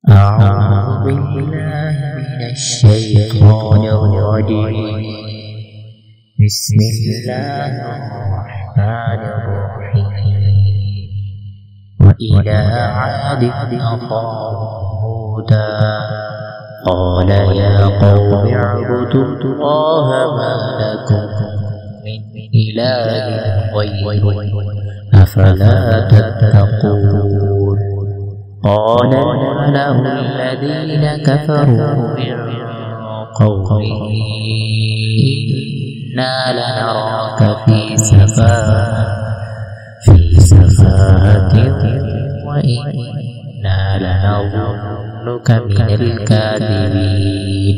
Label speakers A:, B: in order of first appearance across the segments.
A: أعوذ بالله من الشيطان الرجيم. بسم الله الرحمن الرحيم. وإلى عاد أخاهم هودا قال يا قوم اعبدوا الله ما لكم من إله غيره أفلا تتقون. قال له الذين كفروا من قومه إنا لنراك في سفاهة وإنا لنظنك من الكاذبين.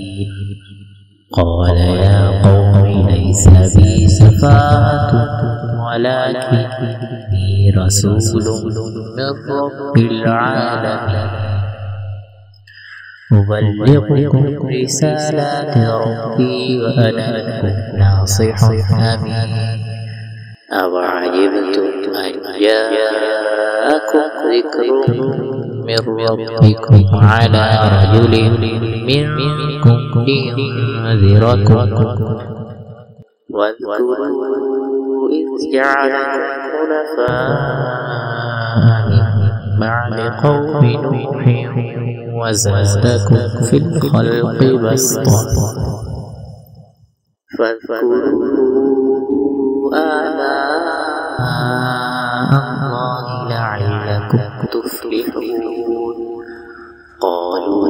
A: قال يا قوم ليس بي سفاهة ولكني رسول من رب العالمين أبلغكم رسالات ربي وأنا لكم ناصح أمين. أوعجبتم أن جاءكم ذكر من ربكم على رجل منكم لينذركم واذكروا إذ جعلكم خلفاء من بعد قوم نوح وزادكم في الخلق بسطا فاذكروا آلاء الله لعلكم تفلحون. قالوا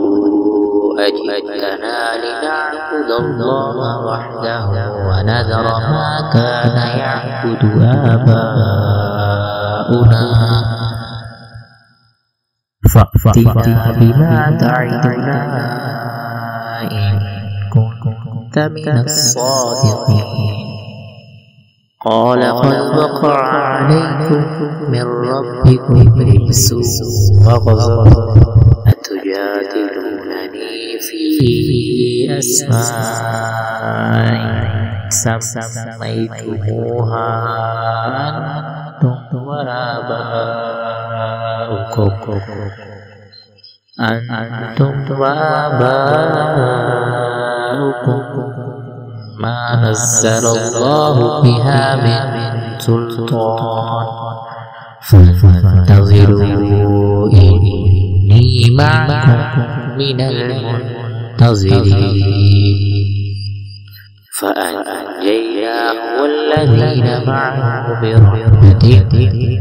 A: أجئتنا لنعبد الله وحده ونذر ما كان يعبد آباؤنا فأتنا بما تعدنا إن كنت من الصادقين. قال قد وقع عليكم من ربكم رجس وغضب أتجادلونني في أسماء سميتموها أنتم وآباؤكم ما نزل الله بها من سلطان فانتظروا إني معكم من المنتظرين. فأنجيناه والذين معه برحمة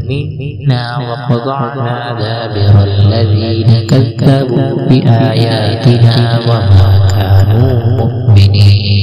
A: منا وقطعنا دابر الذين كذبوا بآياتنا وما كانوا مؤمنين.